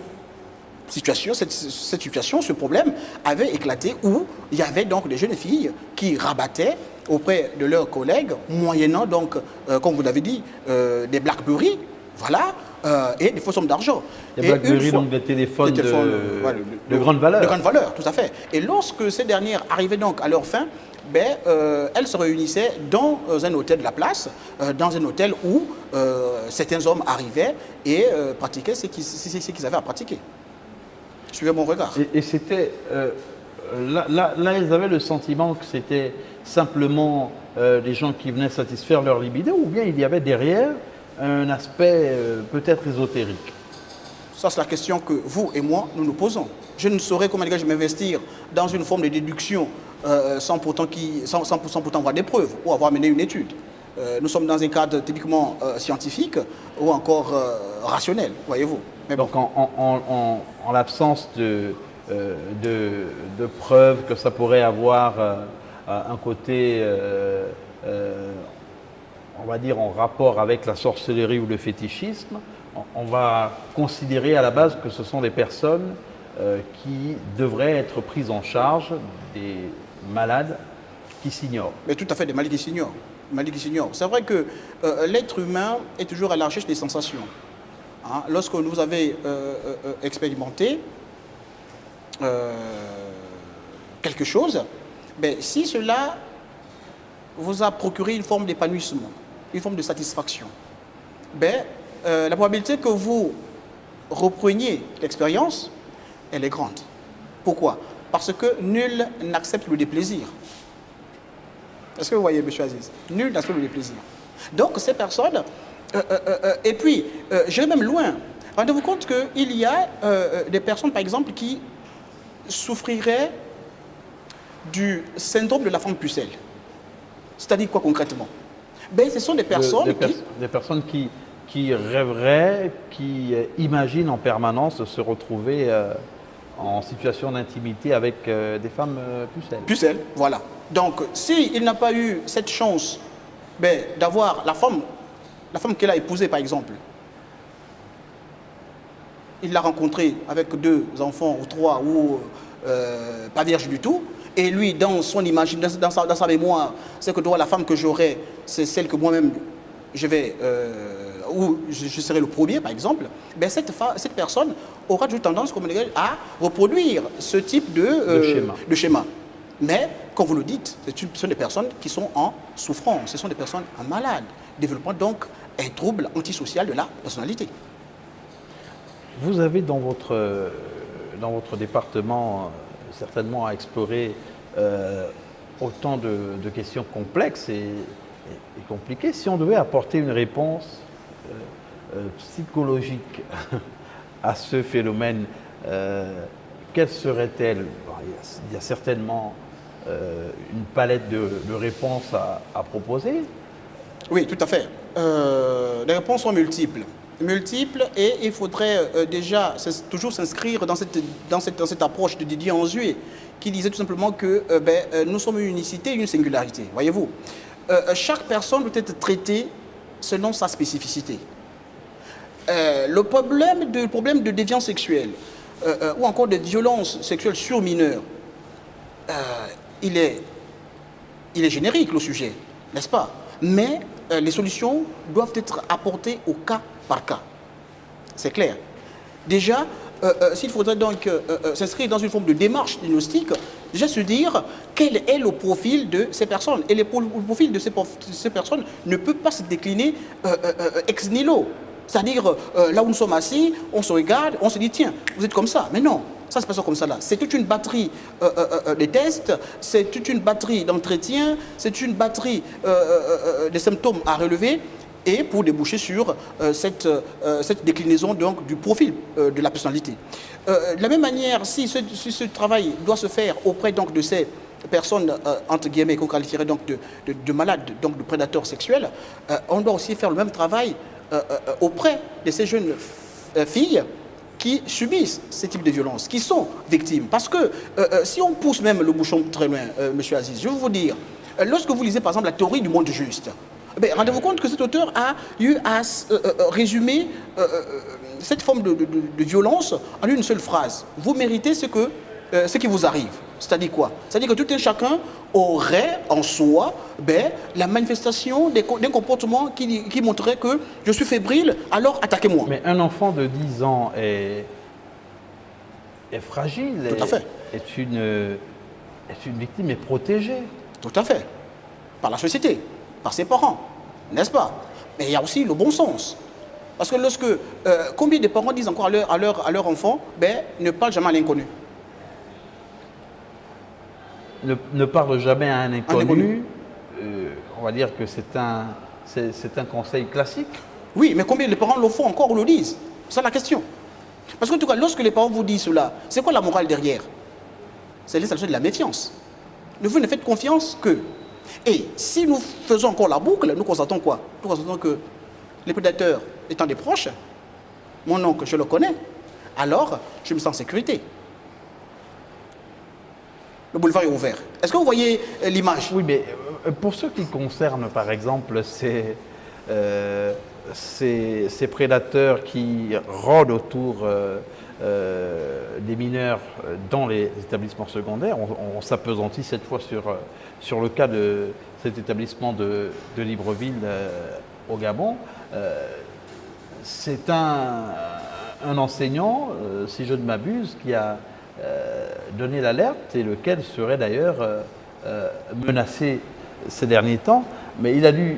situation, ce problème avait éclaté où il y avait donc des jeunes filles qui rabattaient auprès de leurs collègues, moyennant donc, comme vous l'avez dit, des BlackBerry, voilà, et des fausses sommes d'argent. Des BlackBerry, donc des téléphones de grande valeur. De grande valeur, tout à fait. Et lorsque ces dernières arrivaient donc à leur fin, elles se réunissaient dans un hôtel de la place, dans un hôtel où certains hommes arrivaient et pratiquaient ce qu'ils avaient à pratiquer. Suivez mon regard. Et c'était... là, ils avaient le sentiment que c'était simplement les gens qui venaient satisfaire leur libido, ou bien il y avait derrière un aspect peut-être ésotérique? Ça, c'est la question que vous et moi, nous nous posons. Je ne saurais comment m'investir dans une forme de déduction sans pourtant avoir des preuves ou avoir mené une étude. Nous sommes dans un cadre typiquement scientifique ou encore rationnel, voyez-vous. Mais bon. Donc en l'absence de preuves que ça pourrait avoir un côté, on va dire, en rapport avec la sorcellerie ou le fétichisme, on va considérer à la base que ce sont des personnes qui devraient être prises en charge, des malades qui s'ignorent. Mais tout à fait, des malades qui s'ignorent. C'est vrai que l'être humain est toujours à la recherche des sensations. Lorsque vous avez expérimenté quelque chose, si cela vous a procuré une forme d'épanouissement, une forme de satisfaction, la probabilité que vous repreniez l'expérience, elle est grande. Pourquoi? Parce que nul n'accepte le déplaisir. Est-ce que vous voyez, M. Aziz? Nul n'accepte le déplaisir. Donc, ces personnes... et puis, je vais même loin. Rendez-vous compte qu'il y a des personnes, par exemple, qui souffriraient du syndrome de la femme pucelle. C'est-à-dire quoi concrètement? Ce sont des personnes des personnes qui rêveraient, qui imaginent en permanence de se retrouver en situation d'intimité avec des femmes pucelles. Pucelles, voilà. Donc, s'il n'a pas eu cette chance d'avoir la femme qu'elle a épousée, par exemple, il l'a rencontrée avec 2 enfants ou 3 ou pas vierge du tout, et lui, dans son imagination, dans sa mémoire, c'est que la femme que j'aurai, c'est celle que moi-même je vais, où je serai le premier, par exemple, cette personne aura toujours tendance, comme on dit, à reproduire ce type de schéma. Mais, comme vous le dites, ce sont des personnes qui sont en souffrance, ce sont des personnes malades, développant donc un trouble antisocial de la personnalité. Vous avez dans votre département certainement à explorer autant de questions complexes et compliquées. Si on devait apporter une réponse psychologique à ce phénomène, quelle serait-elle? Il y a certainement une palette de réponses à proposer. Oui, tout à fait. Les réponses sont multiples. Et il faudrait déjà toujours s'inscrire dans cette approche de Didier Anzué, qui disait tout simplement que nous sommes une unicité, une singularité. Voyez-vous, chaque personne doit être traitée selon sa spécificité. Le problème de déviance sexuelle ou encore de violence sexuelle sur mineurs, il est générique le sujet, n'est-ce pas? Mais les solutions doivent être apportées au cas par cas. C'est clair. Déjà, s'il faudrait donc s'inscrire dans une forme de démarche diagnostique, déjà se dire quel est le profil de ces personnes. Et le profil de ces personnes ne peut pas se décliner ex nihilo. C'est-à-dire, là où nous sommes assis, on se regarde, on se dit, tiens, vous êtes comme ça. Mais non, ça ne se passe pas comme ça là. C'est toute une batterie de tests, c'est toute une batterie d'entretien, c'est une batterie de symptômes à relever et pour déboucher sur cette déclinaison donc, du profil de la personnalité. De la même manière, si ce travail doit se faire auprès donc, de ces personnes, entre guillemets, qu'on qualifierait donc de malades, donc de prédateurs sexuels, on doit aussi faire le même travail auprès de ces jeunes filles qui subissent ce type de violence, qui sont victimes. Parce que si on pousse même le bouchon très loin, M. Aziz, je vais vous dire, lorsque vous lisez par exemple la théorie du monde juste, rendez-vous compte que cet auteur a eu à résumer cette forme de violence en une seule phrase. Vous méritez ce qui vous arrive. C'est-à-dire quoi? C'est-à-dire que tout un chacun aurait en soi la manifestation d'un comportement qui montrerait que je suis fébrile, alors attaquez-moi. Mais un enfant de 10 ans est fragile, tout à fait. Est une victime, est protégée. Tout à fait. Par la société, par ses parents, n'est-ce pas? Mais il y a aussi le bon sens. Parce que combien de parents disent encore à leur enfant, ne parle jamais à l'inconnu. Ne parle jamais à un inconnu. On va dire que c'est un conseil classique. Oui, mais combien de parents le font encore ou le disent? C'est la question. Parce qu'en tout cas, lorsque les parents vous disent cela, c'est quoi la morale derrière? C'est l'installation de la méfiance. Vous ne faites confiance que. Et si nous faisons encore la boucle, nous constatons quoi? Nous constatons que les prédateurs étant des proches, mon oncle, je le connais, alors je me sens en sécurité. Le boulevard est ouvert. Est-ce que vous voyez l'image? Oui, mais pour ce qui concerne, par exemple, ces prédateurs qui rôdent autour des mineurs dans les établissements secondaires, on s'appesantit cette fois sur le cas de cet établissement de Libreville au Gabon. C'est un enseignant, si je ne m'abuse, qui a donné l'alerte et lequel serait d'ailleurs menacé ces derniers temps. Mais il a dû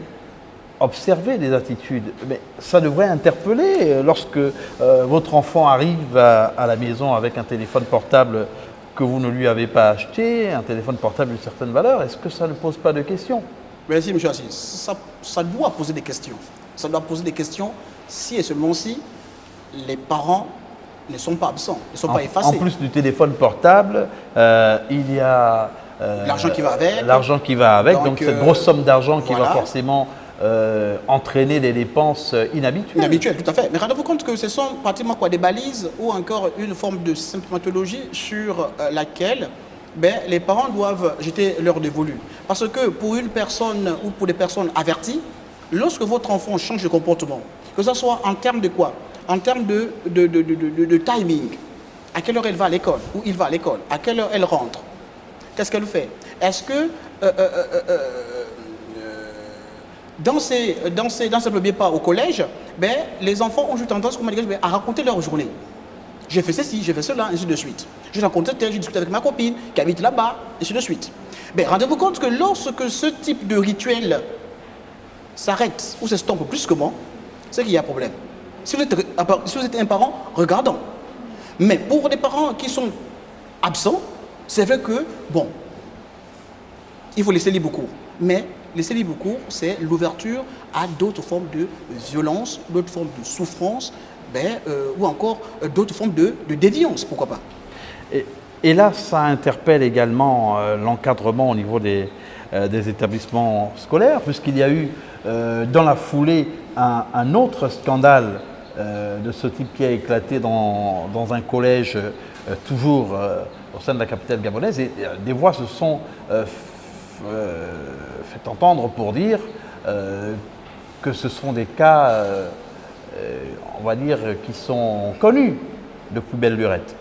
observer des attitudes. Mais ça devrait interpeller lorsque votre enfant arrive à la maison avec un téléphone portable que vous ne lui avez pas acheté, un téléphone portable d'une certaine valeur. Est-ce que ça ne pose pas de questions? Merci, M. Assis. Ça doit poser des questions. Ça doit poser des questions si et seulement si les parents ne sont pas absents, ne sont pas effacés. En plus du téléphone portable, il y a l'argent qui va avec. L'argent qui va avec, donc cette grosse somme d'argent qui va forcément entraîner des dépenses inhabituelles. Inhabituelles, tout à fait. Mais rendez-vous compte que ce sont pratiquement des balises ou encore une forme de symptomatologie sur laquelle les parents doivent jeter leur dévolu. Parce que pour une personne ou pour des personnes averties, lorsque votre enfant change de comportement, que ce soit en termes de quoi? En termes de timing, à quelle heure elle va à l'école, ou il va à l'école, à quelle heure elle rentre, qu'est-ce qu'elle fait? Est-ce que dans ces premiers pas au collège, les enfants ont eu tendance, à raconter leur journée. j'ai fait ceci, j'ai fait cela, ainsi de suite. J'ai rencontré tel, j'ai discuté avec ma copine qui habite là-bas, ainsi de suite. Mais rendez-vous compte que lorsque ce type de rituel s'arrête ou s'estompe brusquement, c'est qu'il y a un problème. Si vous êtes un parent regardant, mais pour des parents qui sont absents, c'est vrai que, bon, il faut laisser libre cours. Mais laisser libre cours, c'est l'ouverture à d'autres formes de violence, d'autres formes de souffrance, ou encore d'autres formes de déviance, pourquoi pas. Et là, ça interpelle également l'encadrement au niveau des établissements scolaires, puisqu'il y a eu dans la foulée un autre scandale de ce type qui a éclaté dans un collège toujours au sein de la capitale gabonaise. Et des voix se sont fait entendre pour dire que ce sont des cas, on va dire, qui sont connus de plus belle lurette.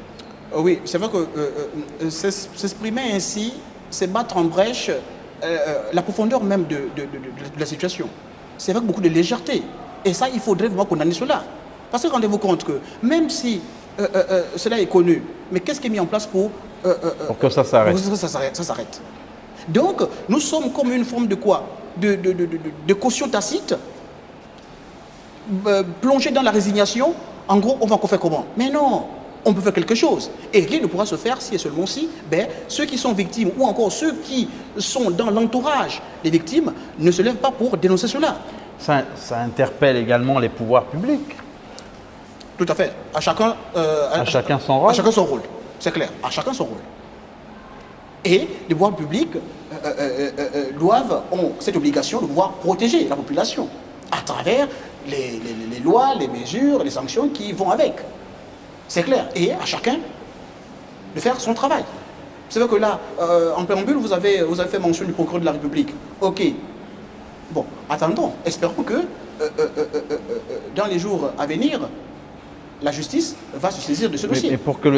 Oui, c'est vrai que s'exprimer ainsi, c'est battre en brèche la profondeur même de la situation. C'est vrai que beaucoup de légèreté. Et ça, il faudrait vraiment condamner cela. Parce que rendez-vous compte que même si cela est connu, mais qu'est-ce qui est mis en place pour que ça s'arrête? Ça s'arrête. Donc, nous sommes comme une forme de quoi? De caution tacite, plongé dans la résignation. En gros, on va faire comment? Mais non, on peut faire quelque chose. Et rien ne pourra se faire si et seulement si ceux qui sont victimes ou encore ceux qui sont dans l'entourage des victimes ne se lèvent pas pour dénoncer cela. Ça interpelle également les pouvoirs publics. Tout à fait. À chacun son rôle. À chacun son rôle. C'est clair. À chacun son rôle. Et les pouvoirs publics ont cette obligation de pouvoir protéger la population à travers les lois, les mesures, les sanctions qui vont avec. C'est clair. Et à chacun de faire son travail. C'est vrai que là, en préambule, vous avez fait mention du procureur de la République. Ok. Bon, attendons. Espérons que dans les jours à venir, la justice va se saisir de ce dossier. Mais pour que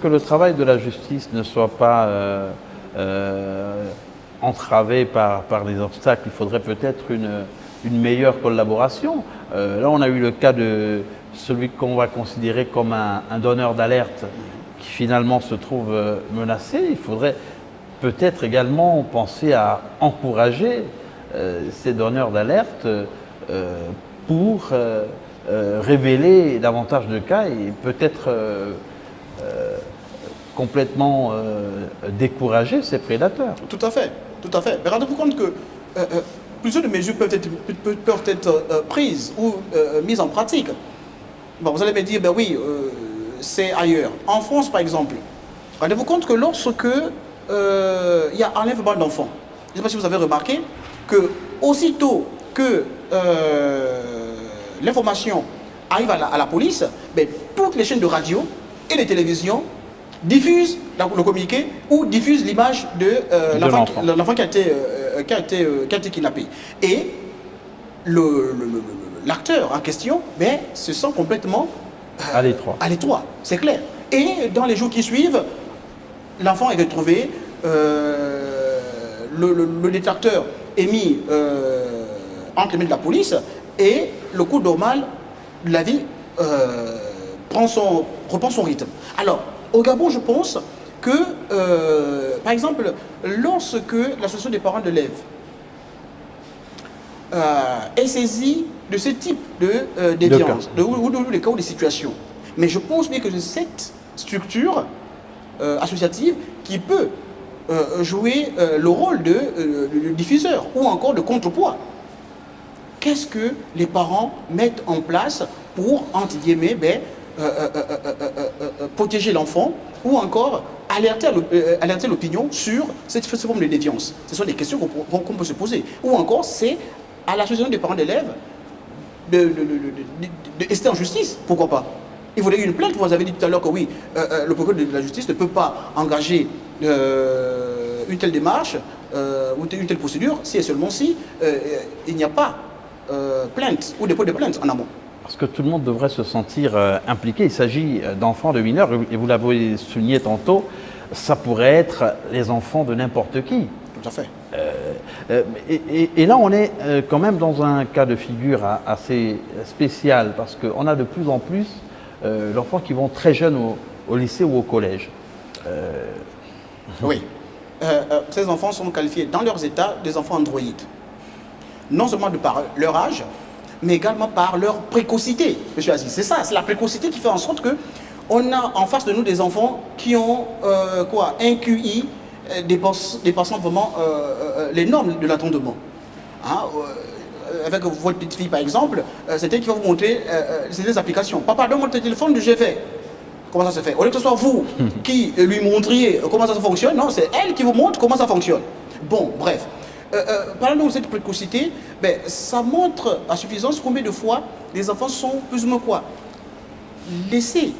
le travail de la justice ne soit pas entravé par des obstacles, il faudrait peut-être une meilleure collaboration. Là, on a eu le cas de celui qu'on va considérer comme un donneur d'alerte qui finalement se trouve menacé. Il faudrait peut-être également penser à encourager ces donneurs d'alerte pour révéler davantage de cas et peut-être complètement décourager ces prédateurs. Tout à fait, tout à fait. Mais rendez-vous compte que plusieurs de mesures peuvent être prises ou mises en pratique. Bon, vous allez me dire, ben oui, c'est ailleurs. En France, par exemple, rendez-vous compte que lorsque il y a enlèvement d'enfants, je ne sais pas si vous avez remarqué que aussitôt que l'information arrive à la police, ben, toutes les chaînes de radio et les télévisions diffusent le communiqué ou diffusent l'image de l'enfant qui a été kidnappé. Et l'acteur en question se sent complètement à l'étroit, c'est clair. Et dans les jours qui suivent, l'enfant est retrouvé, le détracteur est mis entre les mains de la police et le cours normal de la vie reprend son rythme. Alors, au Gabon, je pense que, par exemple, lorsque l'association des parents d'élèves est saisie de ce type de déviance, ou de cas ou de situations, mais je pense bien que c'est cette structure associative qui peut jouer le rôle de diffuseur ou encore de contrepoids. Qu'est-ce que les parents mettent en place pour, entre guillemets, protéger l'enfant ou encore alerter l'opinion sur cette forme de déviance? Ce sont des questions qu'on peut se poser. Ou encore, c'est à l'association des parents d'élèves de rester en justice. Pourquoi pas? Il faudrait une plainte. Vous avez dit tout à l'heure que oui, le procureur de la justice ne peut pas engager une telle démarche ou une telle procédure si et seulement si il n'y a pas plainte ou dépôt de plainte en amont. Parce que tout le monde devrait se sentir impliqué. Il s'agit d'enfants, de mineurs, et vous l'avez souligné tantôt, ça pourrait être les enfants de n'importe qui. Tout à fait. Et là, on est quand même dans un cas de figure assez spécial, parce qu'on a de plus en plus l'enfant qui vont très jeunes au lycée ou au collège. Oui. Ces enfants sont qualifiés dans leurs états des enfants androïdes. Non seulement de par leur âge, mais également par leur précocité, M. Aziz. C'est ça, c'est la précocité qui fait en sorte qu'on a en face de nous des enfants qui ont un QI dépassant vraiment les normes de l'attendement. Hein, avec votre petite fille par exemple, c'est elle qui va vous montrer des applications. Papa, donne-moi ton téléphone, je fais. Comment ça se fait? Au lieu que ce soit vous qui lui montriez comment ça fonctionne, non, c'est elle qui vous montre comment ça fonctionne. Bon, bref. Parlons de cette précocité, ça montre à suffisance combien de fois les enfants sont plus ou moins laissés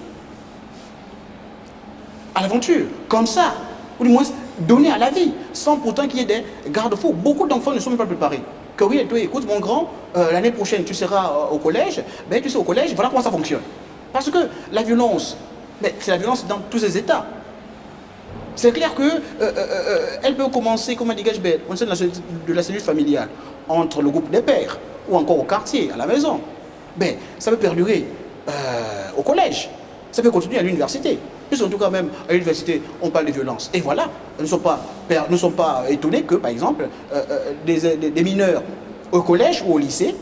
à l'aventure, comme ça, ou du moins donnés à la vie, sans pourtant qu'il y ait des garde-fous. Beaucoup d'enfants ne sont même pas préparés. Que oui, toi, écoute, mon grand, l'année prochaine, tu seras au collège, tu sais, au collège, voilà comment ça fonctionne. Parce que la violence, c'est la violence dans tous ses états. C'est clair qu'elle peut commencer, comme dit au sein de la cellule familiale, entre le groupe des pères, ou encore au quartier, à la maison. Ça peut perdurer au collège, ça peut continuer à l'université. Puis surtout quand même, à l'université, on parle de violence. Et voilà, nous ne sommes pas étonnés que, par exemple, des mineurs au collège ou au lycée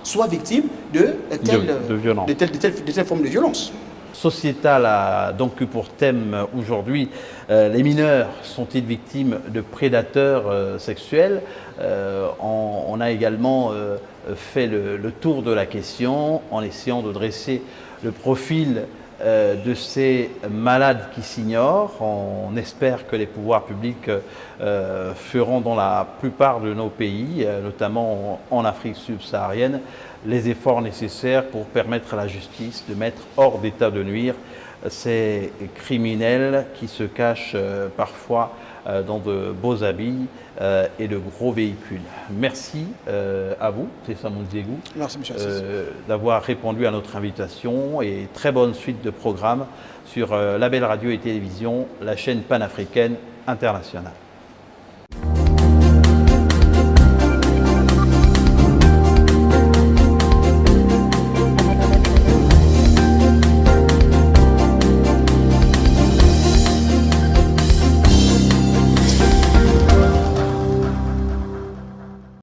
soient victimes de telles formes de violence. Sociétal a donc eu pour thème aujourd'hui les mineurs sont-ils victimes de prédateurs sexuels. On a également fait le tour de la question en essayant de dresser le profil de ces malades qui s'ignorent. On espère que les pouvoirs publics feront dans la plupart de nos pays, notamment en Afrique subsaharienne, les efforts nécessaires pour permettre à la justice de mettre hors d'état de nuire ces criminels qui se cachent parfois dans de beaux habits et de gros véhicules. Merci à vous, Tessa Monziégou, d'avoir répondu à notre invitation et très bonne suite de programmes sur Label Radio et Télévision, la chaîne panafricaine internationale.